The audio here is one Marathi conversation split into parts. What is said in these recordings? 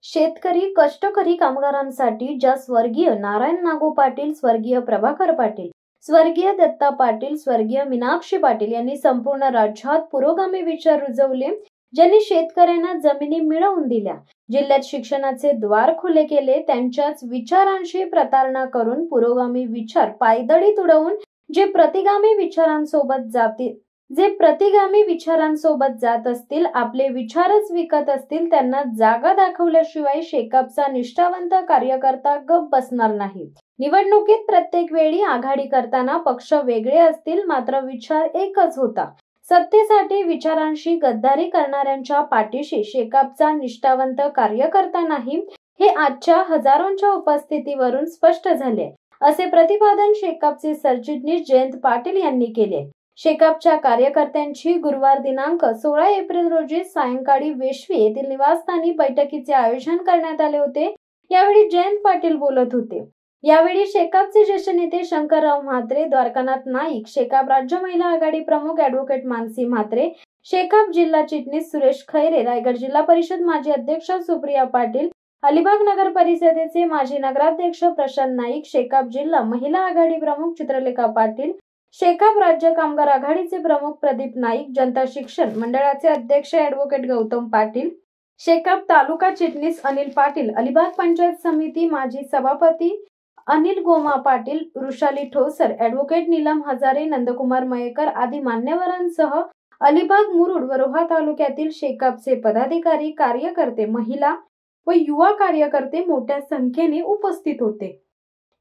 शेतकरी कष्टकरी कामगारांसाठी ज्या स्वर्गीय नारायण नागू पाटील, स्वर्गीय प्रभाकर पाटील, स्वर्गीय दत्ता पाटील, स्वर्गीय मीनाक्षी पाटील यांनी संपूर्ण राज्यात पुरोगामी विचार रुजवले, ज्यांनी शेतकऱ्यांना जमिनी मिळवून दिल्या, जिल्ह्यात शिक्षणाचे द्वार खुले केले, त्यांच्याच विचारांशी प्रतारणा करून पुरोगामी विचार पायदळीत उडवून जे प्रतिगामी विचारांसोबत जात असतील, आपले विचारच विकत असतील, त्यांना जागा दाखवल्याशिवाय शेकापचा निष्ठावंत कार्यकर्ता गप बसणार नाही। निवडणुकीत प्रत्येक वेळी आघाडी करताना पक्ष वेगळे असतील, मात्र विचार एकच होता। सत्तेसाठी विचारांशी गद्दारी करणाऱ्यांच्या पाठीशी शेकापचा निष्ठावंत कार्यकर्ता नाही, हे आजच्या हजारोंच्या उपस्थितीवरून स्पष्ट झाले, असे प्रतिपादन शेकापचे सरचिटणीस जयंत पाटील यांनी केले। शेकापच्या कार्यकर्त्यांची गुरुवार दिनांक 16 एप्रिल रोजी सायंकाळी वेश्वी येथील निवासस्थानी बैठकीचे आयोजन करण्यात आले होते। यावेळी जयंत पाटील बोलत होते। यावेळी शेकापचे ज्येष्ठ नेते शंकरराव म्हात्रे, द्वारकानाथ नाईक, शेकाप राज्य महिला आघाडी प्रमुख ॲडव्होकेट मानसी म्हात्रे, शेकाप जिल्हा चिटणीस सुरेश खैरे, रायगड जिल्हा परिषद माजी अध्यक्ष सुप्रिया पाटील, अलिबाग नगर परिषदेचे माजी नगराध्यक्ष प्रशांत नाईक, शेकाप जिल्हा महिला आघाडी प्रमुख चित्रलेखा पाटील, शेकाप राज्य कामगार आघाडीचे प्रमुख प्रदीप नाईक, जनता शिक्षण मंडळाचे अध्यक्ष ॲडव्होकेट गौतम पाटील, शेकाप तालुका चिटणीस अनिल पाटील, अलिबाग पंचायत समिती माजी सभापती अनिल गोमा पाटील, वृषाली ठोसर, ॲडव्होकेट नीलम हजारे, नंदकुमार मयेकर आदी मान्यवरांसह अलिबाग, मुरुड व रोहा तालुक्यातील शेकापचे पदाधिकारी, कार्यकर्ते, महिला व युवा कार्यकर्ते मोठ्या संख्येने उपस्थित होते।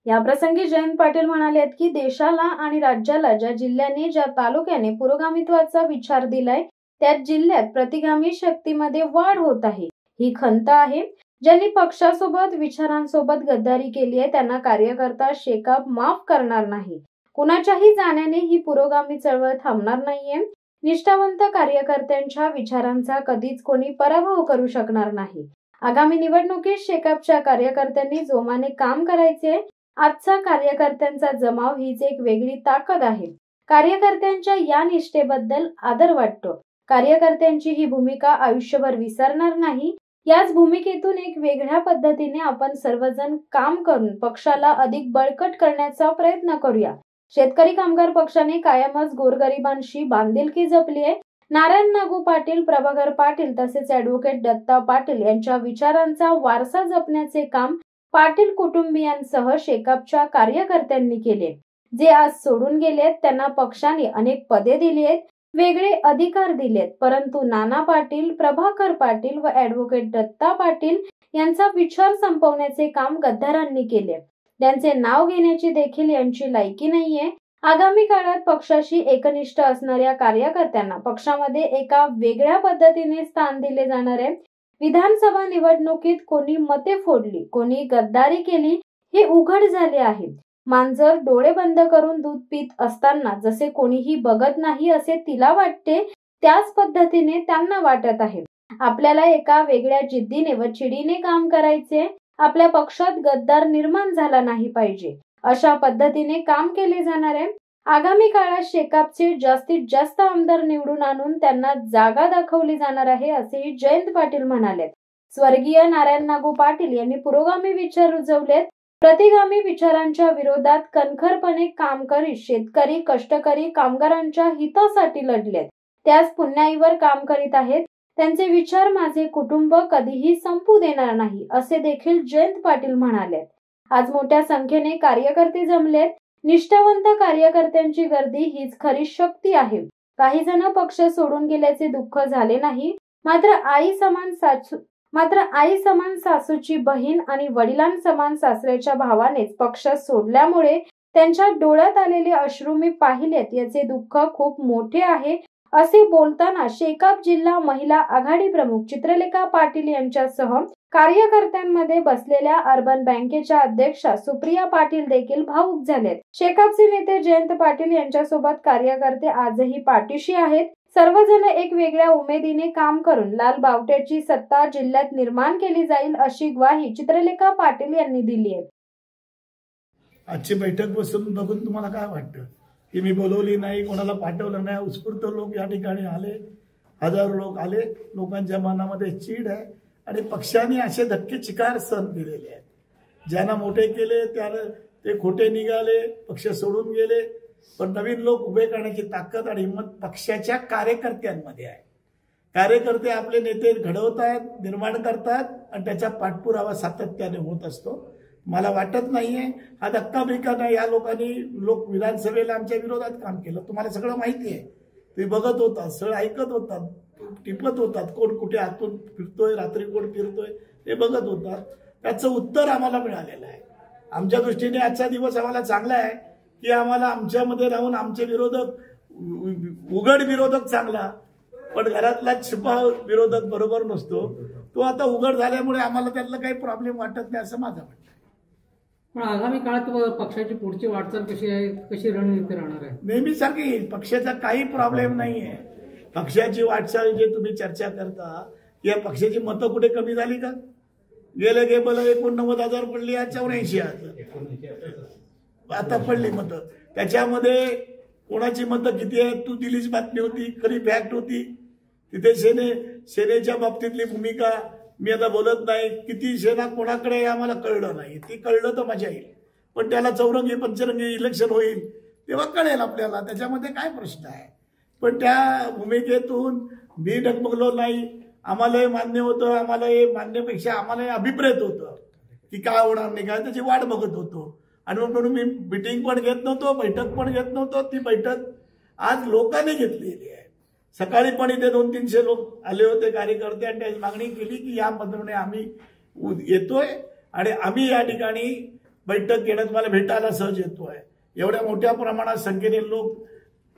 या प्रसंगी जयंत पाटील म्हणाले की देशाला आणि राज्याला ज्या जिल्ह्याने, ज्या तालुक्याने पुरोगामित्वाचा विचार दिलाय, त्याच जिल्ह्यात प्रतिगामी शक्तीमध्ये वाढ होत आहे। ही खंत आहे। ज्यांनी पक्षासोबत, विचारांसोबत गद्दारी केली आहे, त्यांना कार्यकर्ता शेकाप माफ करणार नाही। कुणाच्याही जाण्याने ही पुरोगामी चळवळ थांबणार नाहीये। निष्ठावंत कार्यकर्त्यांच्या विचारांचा कधीच कोणी पराभव करू शकणार नाही। आगामी निवडणुकीत शेकापच्या कार्यकर्त्यांनी जोमाने काम करायचे। आजचा कार्यकर्त्यांचा जमाव हीच एक वेगळी ताकद आहे। कार्यकर्त्यांच्या या निष्ठेबद्दल आदर वाटतो। कार्यकर्त्यांची ही भूमिका आयुष्यभर विसरणार नाही। याच भूमिकेतून एक वेगळ्या पद्धतीने आपण सर्वजण काम करून पक्षाला अधिक बळकट करण्याचा प्रयत्न करूया। शेतकरी कामगार पक्षाने कायमच गोरगरिबांशी बांधिलकी जपली आहे। नारायण नागू पाटील, प्रभाकर पाटील तसेच ॲडव्होकेट दत्ता पाटील यांच्या विचारांचा वारसा जपण्याचे काम पाटील कुटुंबियांसह शेकापच्या कार्यकर्त्यांनी केले। जे आज सोडून गेलेत, त्यांना पक्षाने अनेक पदे दिली आहेत, वेगळे अधिकार दिलेत, परंतु नाना पाटील, प्रभाकर पाटील व ॲडव्होकेट दत्ता पाटील यांचा विचार संपवण्याचे काम गद्दारांनी केले। त्यांचे नाव घेण्याची देखील यांची लायकी नाहीये। आगामी काळात पक्षाशी एकनिष्ठ असणाऱ्या कार्यकर्त्यांना पक्षामध्ये एका वेगळ्या पद्धतीने स्थान दिले जाणार आहे। विधानसभा निवडणुकीत कोणी मते फोडली, कोणी गद्दारी केली, हे उघड झाले आहे। मांजर डोळे बंद करून दूध पीत असताना जसे कोणीही बघत नाही असे तिला वाटते, त्याच पद्धतीने त्यांना वाटत आहे। आपल्याला एका वेगळ्या जिद्दीने व चिडीने काम करायचे। आपल्या पक्षात गद्दार निर्माण झाला नाही पाहिजे, अशा पद्धतीने काम केले जाणार आहे। आगामी काळात शेकापचे जास्तीत जास्त आमदार निवडून आणून त्यांना जागा दाखवली जाणार आहे, असेही जयंत पाटील म्हणाले। स्वर्गीय नारायण नागू पाटील यांनी पुरोगामी विचार रुजवलेत। प्रतिगामी विचारांच्या विरोधात कणखरपणे काम करीत शेतकरी, कष्टकरी कामगारांच्या हितासाठी लढलेत। त्याच पुण्याईवर काम करीत आहेत। त्यांचे विचार माझे कुटुंब कधीही संपू देणार नाही, असे देखील जयंत पाटील म्हणाले। आज मोठ्या संख्येने कार्यकर्ते जमलेत। निष्ठावंत कार्यकर्त्यांची गर्दी हीच खरी शक्ती आहे। काही जण पक्ष सोडून गेल्याचे दुःख झाले नाही, मात्र आई समान सासूची बहीण आणि वडिलांसमान सासऱ्याच्या भावानेच पक्ष सोडल्यामुळे त्यांच्या डोळ्यात आलेले अश्रू मी पाहिलेत, याचे दुःख खूप मोठे आहे, असे बोलताना शेकाप जिल्हा महिला आघाडी प्रमुख चित्रलेखा पाटील यांच्यासह कार्यकर्त्यांमध्ये बसलेल्या अर्बन बँकेच्या अध्यक्षा सुप्रिया पाटील देखील भावुक झालेत। शेकापचे नेते जयंत पाटील यांच्यासोबत कार्यकर्ते आजही पाठीशी आहेत। सर्वजण एक वेगळ्या उमेदीने काम करून लाल बावट्याची सत्ता जिल्ह्यात निर्माण केली जाईल, अशी ग्वाही चित्रलेखा पाटील यांनी दिली आहे। आजची बैठक बघून तुम्हाला काय वाटतं की मी बोलवली नाही, कोणाला पाठवलं नाही, उत्स्फूर्त लोक या ठिकाणी आले, हजारो लोक आले। लोकांच्या मनामध्ये चीड आहे आणि पक्षाने असे धक्के चिकार सहन केलेले आहेत. ज्यांना मोठे केले त्याला ते खोटे निघाले, पक्ष सोडून गेले. पण नवीन लोक उभे करण्याची ताकद आणि हिंमत पक्षाच्या कार्यकर्त्यांमध्ये आहे. कार्यकर्ते आपले नेते घडवतात, निर्माण करतात आणि त्याचा पाठपुरावा सातत्याने होत असतो. मला वाटत नाहीये हा धक्काबिक्का नाही. या लोक विधानसभेला आमच्या विरोधात काम केलं, तुम्हाला सगळं माहिती आहे. तुम्ही बघत होता, सगळं ऐकत होतात, टिपत होतात, कोण कुठे आतून फिरतोय, रात्री कोण फिरतोय हे बघत होतात. त्याचं उत्तर आम्हाला मिळालेलं आहे. आमच्या दृष्टीने आजचा दिवस आम्हाला चांगला आहे की आम्हाला आमच्यामध्ये राहून आमचे विरोधक, उघड विरोधक चांगला, पण घरातला छिपा विरोधक बरोबर नसतो. तो आता उघड झाल्यामुळे आम्हाला त्यातलं काही प्रॉब्लेम वाटत नाही असं माझं म्हणणं आहे. पण आगामी काळात पक्षाची पुढची वाटचाल कशी आहे, कशी रणनीती राहणार आहे? नेहमीसारखी पक्षाचा काही प्रॉब्लेम नाहीये. पक्षाची वाटचाल जे तुम्ही चर्चा करता, या पक्षाची मतं कुठे कमी झाली का? गेले 89,000 पडली, आज 84,000 आता पडली मतं. त्याच्यामध्ये कोणाची मतं किती आहेत तू दिलीच बातमी होती, खरी फॅक्ट होती. तिथे सेनेच्या बाबतीतली भूमिका मी आता बोलत नाही. किती सेना कोणाकडे आहे आम्हाला कळलं नाही. ती कळलं तर मजा येईल, पण त्याला चौरंगी पंचरंगी इलेक्शन होईल तेव्हा कळेल आपल्याला. त्याच्यामध्ये काय प्रश्न आहे. पण त्या भूमिकेतून मी डगमगलो नाही. आम्हाला हे मान्य होतं, आम्हाला हे मान्यपेक्षा आम्हाला हे अभिप्रेत होतं की काय होणार नाही काय, त्याची वाट बघत होतो. आणि म्हणून मी मिटिंग पण घेत नव्हतो, बैठक पण घेत नव्हतो. ती बैठक आज लोकांनी घेतलेली आहे. सकाळी पण इथे 200-300 लोक आले होते कार्यकर्ते आणि त्याची मागणी केली की या पद्धतीने आम्ही येतोय आणि आम्ही या ठिकाणी बैठक घेण्यात मला भेटायला सहज येतोय. एवढ्या मोठ्या प्रमाणात संख्येने लोक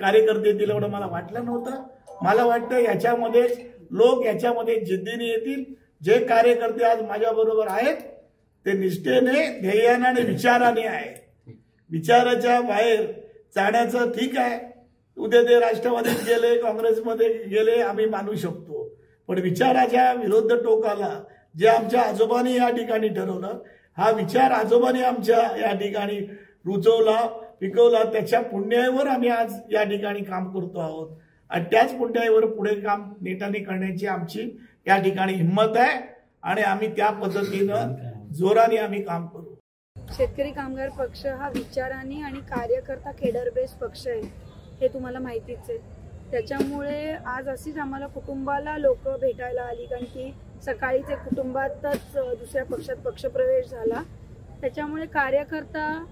कार्यकर्ते येतील एवढं मला वाटलं नव्हतं. मला वाटतं याच्यामध्ये लोक याच्यामध्ये जिद्दीने येतील. जे कार्यकर्ते आज माझ्याबरोबर आहेत ते निष्ठेने, ध्येयाने आणि विचाराने आहे. विचाराच्या बाहेर जाण्याचं ठीक आहे, उद्या ते राष्ट्रवादीत गेले, काँग्रेसमध्ये गेले, आम्ही मानू शकतो. पण विचाराच्या विरुद्ध टोकाला जे आमच्या आजोबांनी या ठिकाणी ठरवलं, हा विचार आजोबांनी आमच्या या ठिकाणी रुजवला, पिकवला, त्याच्या पुण्याईवर आम्ही आज या ठिकाणी काम करतो आहोत. आणि त्याच पुण्याईवर पुढे काम नेटाने करण्याची आमची या ठिकाणी हिंमत आहे आणि आम्ही त्या पद्धतीनं जोराने आम्ही काम करू. शेतकरी कामगार पक्ष हा विचाराने आणि कार्यकर्ता केडर बेस पक्ष आहे, हे तुम्हाला माहितीच आहे. त्याच्यामुळे आज अशीच आम्हाला कुटुंबाला लोक भेटायला आली, कारण की सकाळीच एक कुटुंबातच दुसऱ्या पक्षात पक्षप्रवेश झाला. त्याच्यामुळे कार्यकर्ता,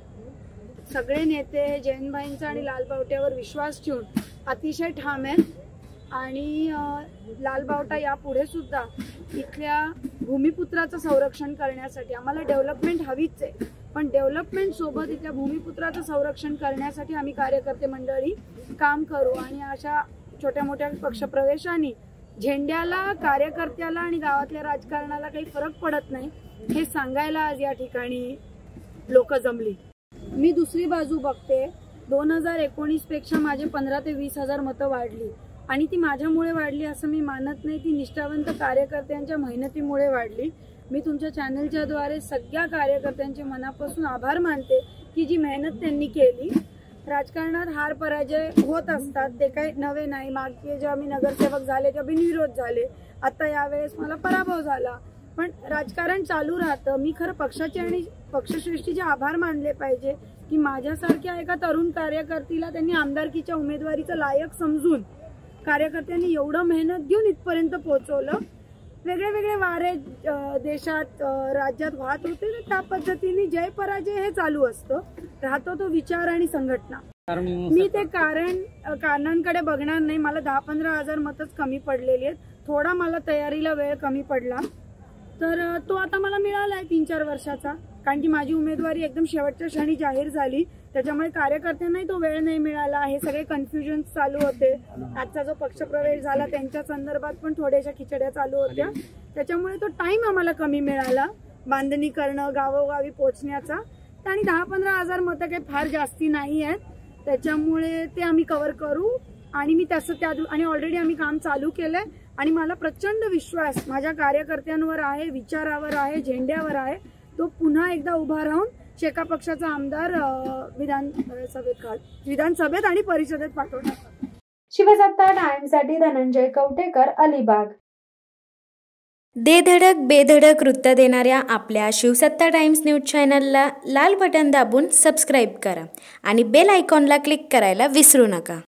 सगळे नेते जयंतभाईंचा आणि लालबावट्यावर विश्वास ठेवून अतिशय ठाम आहेत. आणि लालबावटा यापुढे सुद्धा इथल्या भूमिपुत्राचं संरक्षण करण्यासाठी आम्हाला डेव्हलपमेंट हवीच आहे, पण डेव्हलपमेंट सोबत इथल्या भूमिपुत्राचं संरक्षण करण्यासाठी आम्ही कार्यकर्ते मंडळी काम करू. आणि अशा छोट्या मोठ्या पक्षप्रवेशांनी झेंड्याला, कार्यकर्त्याला आणि गावातल्या राजकारणाला काही फरक पडत नाही हे सांगायला आज या ठिकाणी लोक जमली. मी दुसरी बाजू बघते. 2019 पेक्षा माझे 15,000 ते 20,000 मतं वाढली आणि ती माझ्यामुळे वाढली असं मी मानत नाही. ती निष्ठावंत कार्यकर्त्यांच्या मेहनतीमुळे वाढली. मी तुमच्या चॅनलच्या द्वारे सगळ्या कार्यकर्त्यांचे मनापासून आभार मानते की जी मेहनत त्यांनी केली. राजकारणात हार पराजय होत असतात, ते काही नवे नाही. मागे जेव्हा मी नगरसेवक झाले तेव्हा बिनविरोध झाले, आता यावेळेस मला पराभव झाला, पण राजकारण चालू राहतं. मी खरं पक्षाचे आणि पक्षश्रेष्ठीचे आभार मानले पाहिजे की माझ्यासारख्या एका तरुण कार्यकर्तीला त्यांनी आमदारकीच्या उमेदवारीचं लायक समजून कार्यकर्त्यांनी एवढं मेहनत घेऊन इथपर्यंत पोहोचवलं. वेगळे वेगळे वारे देशात, राज्यात वाहत होते, त्या पद्धतीने जय पराजय हे चालू असतं. राहतो तो विचार आणि संघटना. मी ते कारणांकडे बघणार नाही. मला 10-15 हजार मतच कमी पडलेली आहेत. थोडा मला तयारीला वेळ कमी पडला, तर तो आता मला मिळाला आहे 3-4 वर्षाचा, कारण की माझी उमेदवारी एकदम शेवटच्या क्षणी जाहीर झाली. त्याच्यामुळे कार्यकर्त्यांनाही तो वेळ नाही मिळाला. हे सगळे कन्फ्युजन चालू होते. आजचा जो पक्षप्रवेश झाला त्यांच्या संदर्भात पण थोड्याशा खिचड्या चालू होत्या. त्याच्यामुळे तो टाइम आम्हाला कमी मिळाला बांधणी करणं, गावोगावी पोहोचण्याचा. आणि 10-15 हजार मतं काही फार जास्ती नाही आहेत, त्याच्यामुळे ते आम्ही कव्हर करू. आणि मी आणि ऑलरेडी आम्ही काम चालू केलंय आणि मला प्रचंड विश्वास माझ्या कार्यकर्त्यांवर आहे, विचारावर आहे, झेंड्यावर आहे. तो पुन्हा एकदा उभा राहून शेका पक्षाचा आमदार विधानसभेत आणि परिषदेत पाठवणार. शिवसत्ता टाइम्ससाठी धनंजय कवठेकर, अलिबाग. धडक बेधडक वृत्त देणाऱ्या आपल्या शिवसत्ता टाइम्स न्यूज चॅनलला लाल बटन दाबून सबस्क्राईब करा आणि बेल आयकॉनला क्लिक करायला विसरू नका.